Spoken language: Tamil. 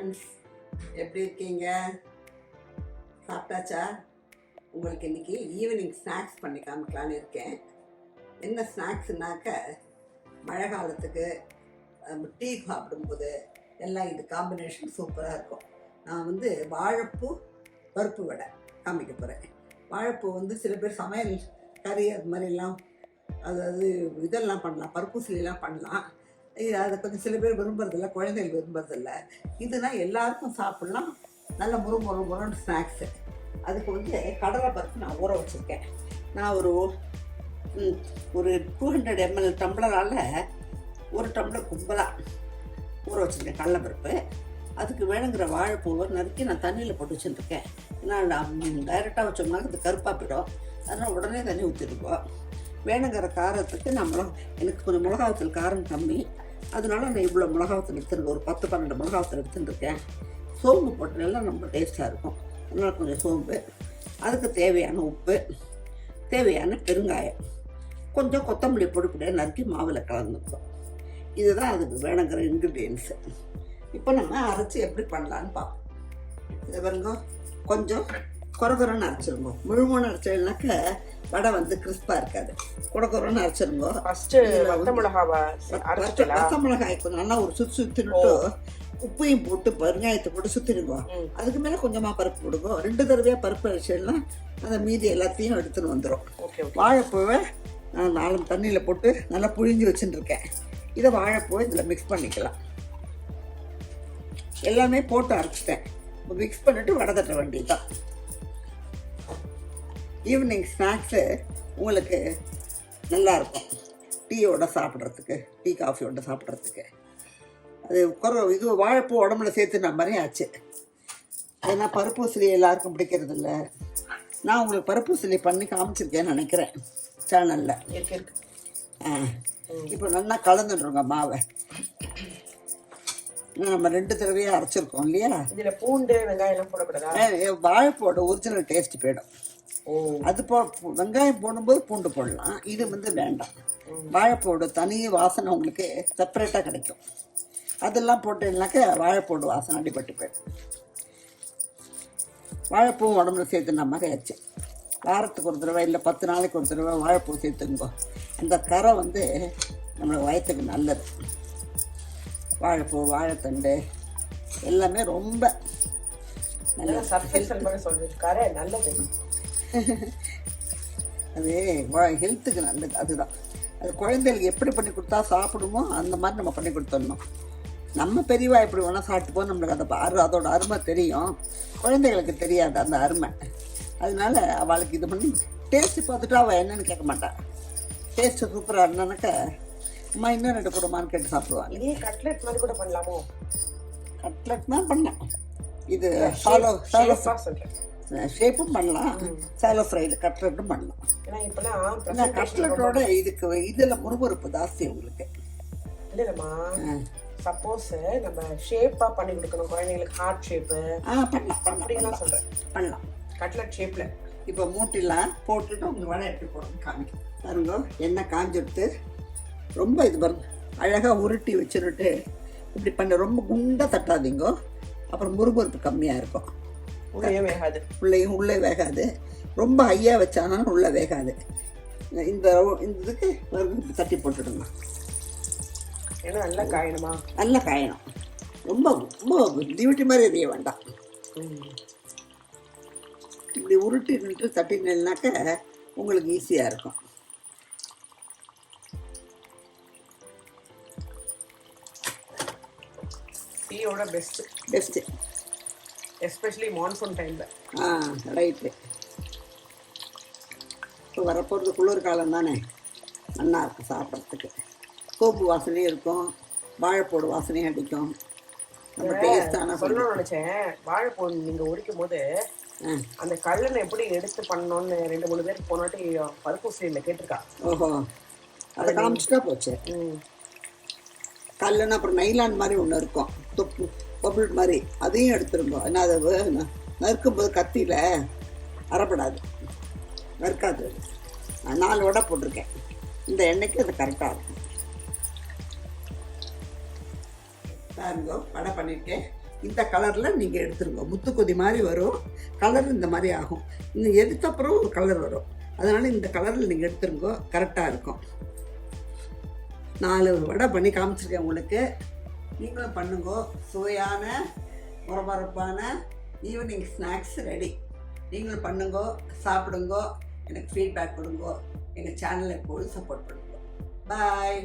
ஃப்ரெண்ட்ஸ், எப்படி இருக்கீங்க? சாப்பிட்டாச்சா? உங்களுக்கு இன்றைக்கி ஈவினிங் ஸ்நாக்ஸ் பண்ணி காமிக்கலான்னு இருக்கேன். என்ன ஸ்நாக்ஸ்னாக்க, மழை காலத்துக்கு டீ சாப்பிடும்போது எல்லாம் இது காம்பினேஷன் சூப்பராக இருக்கும். நான் வாழைப்பூ பருப்பு வடை காமிக்க போகிறேன். வாழைப்பூ சில பேர் சமையல் கறி அது மாதிரிலாம் அதாவது இதெல்லாம் பண்ணலாம், பருப்பூசிலாம் பண்ணலாம். அதை கொஞ்சம் சில பேர் விரும்புறதில்ல, குழந்தைகள் விரும்புறதில்ல. இதுனா எல்லாருக்கும் சாப்பிட்லாம், நல்ல முறுமுறுன்னு ஸ்நாக்ஸு. அதுக்கு கடலை பருப்பு நான் ஊற வச்சுருக்கேன். நான் ஒரு 200 ml டம்ளரால் ஒரு டம்ளர் கும்பலாக ஊற வச்சுருக்கேன் கடலை பருப்பு. அதுக்கு வேணுங்கிற வாழைப்பூவை நறுக்கி நான் தண்ணியில் போட்டு வச்சுருக்கேன். ஏன்னா டைரெக்டாக வச்சோம்னா அது கருப்பாக போயிடும். அதனால் உடனே தண்ணி ஊற்றிருக்கோம். வேணுங்கிற காரத்துக்கு எனக்கு கொஞ்சம் மிளகாவத்தூள் காரம் கம்மி, அதனால நான் இவ்வளோ மிளகாவத்தூள் எடுத்துருக்கேன். ஒரு 10-12 மிளகாவத்தூள் எடுத்துட்டுருக்கேன். சோம்பு போட்டதெல்லாம் ரொம்ப டேஸ்ட்டாக இருக்கும். அதனால் கொஞ்சம் சோம்பு, அதுக்கு தேவையான உப்பு, தேவையான பெருங்காயம், கொஞ்சம் கொத்தமல்லி பொடிப்படியாக நறுக்கி மாவில் கலந்துருக்கோம். இதுதான் அதுக்கு வேணுங்கிற இன்க்ரீடியன்ஸு. இப்போ நம்ம அரைச்சி எப்படி பண்ணலான்னு பார்ப்போம். இதை பாருங்க, கொஞ்சம் குறகுறன்னு அரைச்சிருங்க. முழுமூணு அரைச்சதுனாக்க வடை கிறிஸ்பாக இருக்காது. குறகுறன்னு அரைச்சிருங்க. வத்த மிளகாய் கொஞ்சம் நல்லா ஒரு சுற்றிட்டு உப்பையும் போட்டு பெருங்காயத்தை போட்டு சுற்றிடுங்க. அதுக்கு மேலே கொஞ்சமாக பருப்பு போடுங்க. 2 தடவையாக பருப்பு அரைச்சேன்னா அந்த மீதி எல்லாத்தையும் எடுத்துன்னு வந்துடும். வாழைப்பூவை நான் 4 தண்ணியில் போட்டு நல்லா புழிஞ்சு வச்சுட்டுருக்கேன். இதை வாழைப்பூவை இதில் மிக்ஸ் பண்ணிக்கலாம். எல்லாமே போட்டு அரைச்சிட்டேன். மிக்ஸ் பண்ணிவிட்டு வடை தட்ட வேண்டியதுதான். ஈவினிங் ஸ்நாக்ஸு உங்களுக்கு நல்லாயிருக்கும், டீயோட சாப்பிட்றதுக்கு, டீ காஃபியோட சாப்பிட்றதுக்கு. இது வாழைப்பூ உடம்புல சேர்த்துன மாதிரி ஆச்சு. ஏன்னா பருப்பூசிலி எல்லாருக்கும் பிடிக்கிறது இல்லை. நான் உங்களுக்கு பருப்பூசிலி பண்ணி காமிச்சிருக்கேன்னு நினைக்கிறேன் சேனலில். இப்போ நல்லா கலந்துடுறோங்க மாவை. நம்ம 2 தடவையாக அரைச்சிருக்கோம் இல்லையா? இதில் பூண்டு வெங்காயம் போடக்கூடாதா? வாழைப்பூட ஒரிஜினல் டேஸ்ட் போயிடும். அது வெங்காயம் போடும்போது பூண்டு போடலாம். இது வேண்டாம். வாழைப்பூட தனி வாசனை உங்களுக்கு செப்பரேட்டாக கிடைக்கும். அதெல்லாம் போட்டேன்னாக்க வாழைப்பூடு வாசனை அடிபட்டு போயிடும். வாழைப்பூவும் உடம்புல சேர்த்துன மாதிரி ஆச்சு. வாரத்துக்கு ஒரு தடவை இல்லை 10 நாளைக்கு ஒரு தடவை வாழைப்பூ சேர்த்துங்கோ. அந்த கரை நம்மளோட வயத்துக்கு நல்லது. வாழைப்பூ, வாழைத்தண்டு எல்லாமே ரொம்ப நல்ல சொல்லியிருக்காரு, நல்லது. அது ஹெல்த்துக்கு நல்லது. அதுதான் அது குழந்தைகளுக்கு எப்படி பண்ணி கொடுத்தா சாப்பிடுமோ அந்த மாதிரி நம்ம பண்ணி கொடுத்துடணும். நம்ம பெரியவா எப்படி வேணால் சாப்பிட்டுப்போ, நம்மளுக்கு அதோட அருமை தெரியும். குழந்தைகளுக்கு தெரியாது அந்த அருமை. அதனால அவளுக்கு இது பண்ணி டேஸ்ட்டு பார்த்துட்டு அவள் என்னன்னு கேட்க மாட்டாள். டேஸ்ட்டு சூப்பராக இருந்தானாக்கா அம்மா இன்னும் 2 கூடமான்னு கேட்டு சாப்பிடுவாங்க. இதே கட்லெட் மாதிரி கூட பண்ணலாமோ? கட்லெட் தான் பண்ணலாம். இது ஷேப்பும் பண்ணலாம், சாலோ ஃப்ரைடு கட்லெட்டும் பண்ணலாம். ஏன்னா கட்லெட்டோட இதில் முறுமுறுப்பு ஜாஸ்தி உங்களுக்கு. இல்லைம்மா, சப்போஸ் நம்ம ஷேப்பாக பண்ணி கொடுக்கணும் குழந்தைங்களுக்கு, ஹார்ட் ஷேப்பு பண்ணலாம். அப்படின்லாம் சொல்கிறேன். பண்ணலாம் கட்லெட் ஷேப்பில். இப்போ மூட்டிலாம் போட்டுட்டு உங்களுக்கு வடை எப்படி போடணும் காமிக்கும் பாருங்க. எண்ணெய் காஞ்சிடுத்து ரொம்ப இது பாருங்க, அழகாக உருட்டி வச்சுருட்டு இப்படி பண்ண. ரொம்ப குண்டாக தட்டாதீங்கோ, அப்புறம் முறுமுறுப்பு கம்மியாக இருக்கும். உள்ளே வேகாது. ரொம்ப ஹையாக வச்சானாலும் உள்ளே வேகாது. இந்த இதுக்கு தட்டி போட்டுடுங்க. ஏன்னா நல்லா காயணுமா? நல்லா காயணும். ரொம்ப ரொம்ப டியூட்டி மாதிரி எரிய வேண்டாம். இப்படி உருட்டி நின்று தட்டினாக்க உங்களுக்கு ஈஸியாக இருக்கும். டீயோட பெஸ்ட்டு எஸ்பெஷலி மான்சூன் டைமில். ரைட்டு. இப்போ வரப்போகிறது குளிர் காலம் தானே, நல்லா இருக்கும் சாப்பிட்றதுக்கு. சோப்பு வாசனையும் இருக்கும், வாழைப்பூடு வாசனையும் அடிக்கும். நம்ம டேஸ்டான சொல்லணும்னு நினச்சேன். வாழைப்பூ நீங்கள் உரிக்கும் போது அந்த கல்லனை எப்படி எடுத்து பண்ணணும்னு 2-3 பேருக்கு போனாட்டி பருப்பூசிலியில் கேட்டிருக்கா. ஓஹோ, அதை காமிச்சிட்டா போச்சு. கல்லுன்னு அப்புறம் நைலான் மாதிரி ஒன்று இருக்கும், தொப்பு பபுள் மாதிரி, அதையும் எடுத்துருங்க. ஏன்னா அதை நறுக்கும்போது கத்தியில் அறப்படாது, நறுக்காது. நான் 4 வடை போட்டிருக்கேன். இந்த எண்ணெய்க்கு அது கரெக்டாக இருக்கும். பாருங்க, வடை பண்ணியிருக்கேன். இந்த கலரில் நீங்கள் எடுத்துருங்க. முத்துக்கொதி மாதிரி வரும், கலர் இந்த மாதிரி ஆகும். இன்னும் எடுத்தப்புறம் ஒரு கலர் வரும். அதனால் இந்த கலரில் நீங்கள் எடுத்துருங்க, கரெக்டாக இருக்கும். 4 வடை பண்ணி காமிச்சிருக்கேன் உங்களுக்கு. நீங்களும் பண்ணுங்க. சுவையான மொரமொரப்பான ஈவினிங் ஸ்நாக்ஸ் ரெடி. நீங்களும் பண்ணுங்க, சாப்பிடுங்க, எனக்கு ஃபீட்பேக் கொடுங்க. எங்கள் சேனலை எப்போதும் சப்போர்ட் பண்ணுங்க. பாய்.